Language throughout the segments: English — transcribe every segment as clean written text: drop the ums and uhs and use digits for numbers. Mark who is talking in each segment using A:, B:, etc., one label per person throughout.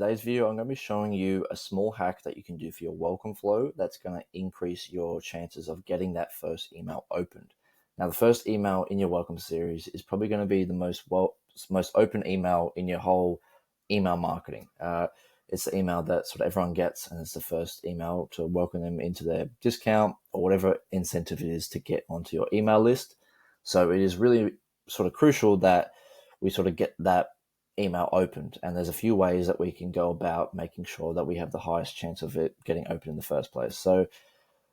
A: today's video, I'm going to be showing you a small hack that you can do for your welcome flow that's going to increase your chances of getting that first email opened. Now, the first email in your welcome series is probably going to be the most open email in your whole email marketing. It's the email that sort of everyone gets, and it's the first email to welcome them into their discount or whatever incentive it is to get onto your email list. So it is really sort of crucial that we sort of get that email opened, and there's a few ways that we can go about making sure that we have the highest chance of it getting opened in the first place. So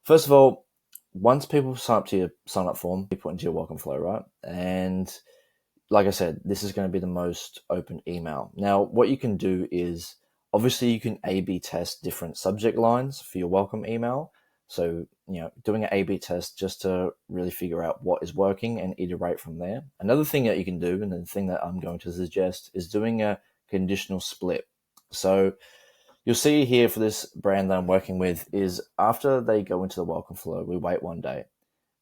A: first of all, once people sign up to your sign up form, you put into your welcome flow, right? And like I said, this is going to be the most open email. Now, what you can do is obviously you can A/B test different subject lines for your welcome email. So, doing an A/B test just to really figure out what is working and iterate from there. Another thing that you can do, and the thing that I'm going to suggest, is doing a conditional split. So you'll see here for this brand that I'm working with is after they go into the welcome flow, we wait one day.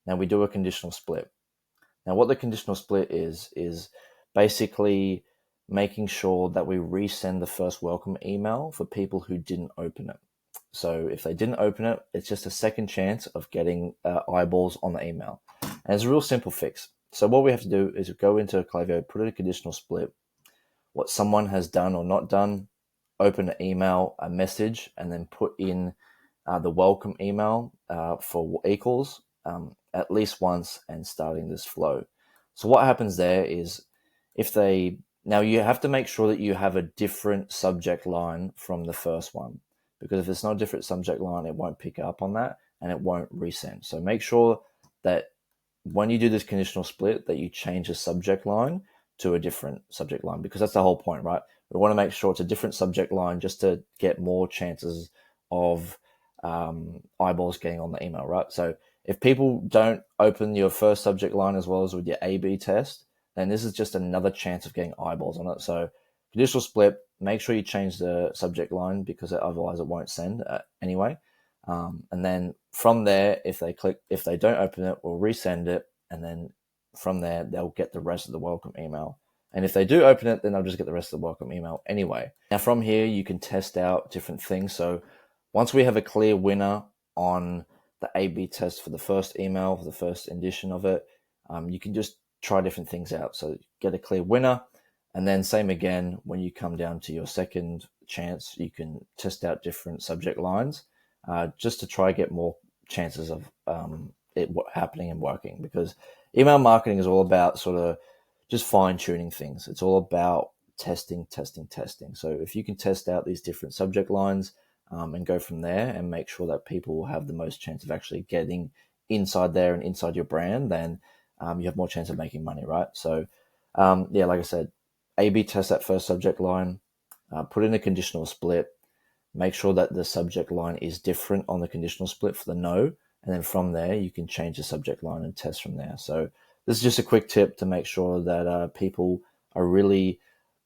A: Now we do a conditional split. Now, what the conditional split is basically making sure that we resend the first welcome email for people who didn't open it. So if they didn't open it, it's just a second chance of getting eyeballs on the email. And it's a real simple fix. So what we have to do is go into Klaviyo, put in a conditional split, what someone has done or not done, open an email, a message, and then put in the welcome email for equals at least once and starting this flow. So what happens there is now you have to make sure that you have a different subject line from the first one, because if it's not a different subject line, it won't pick up on that and it won't resend. So make sure that when you do this conditional split that you change the subject line to a different subject line, because that's the whole point, right? We want to make sure it's a different subject line just to get more chances of eyeballs getting on the email, right? So if people don't open your first subject line as well as with your A/B test, then this is just another chance of getting eyeballs on it. So conditional split, make sure you change the subject line because otherwise it won't send anyway. And then from there, if they don't open it, we'll resend it. And then from there, they'll get the rest of the welcome email. And if they do open it, then they'll just get the rest of the welcome email anyway. Now from here, you can test out different things. So once we have a clear winner on the A/B test for the first email, for the first edition of it, you can just try different things out. So get a clear winner, and then same again, when you come down to your second chance, you can test out different subject lines just to try get more chances of it happening and working, because email marketing is all about sort of just fine-tuning things. It's all about testing. So if you can test out these different subject lines and go from there and make sure that people will have the most chance of actually getting inside there and inside your brand, then you have more chance of making money, right? So like I said, A/B test that first subject line, put in a conditional split, make sure that the subject line is different on the conditional split for the no, and then from there you can change the subject line and test from there. So this is just a quick tip to make sure that people are really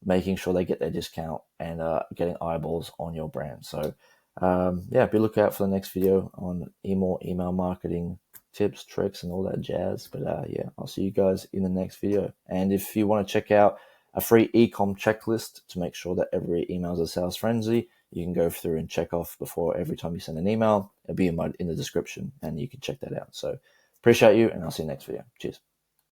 A: making sure they get their discount and getting eyeballs on your brand. So be lookout for the next video on more email marketing tips, tricks, and all that jazz. But I'll see you guys in the next video. And if you want to check out a free ecom checklist to make sure that every email is a sales frenzy, you can go through and check off before every time you send an email. It'll be in the description, and you can check that out. So appreciate you, and I'll see you next video. Cheers.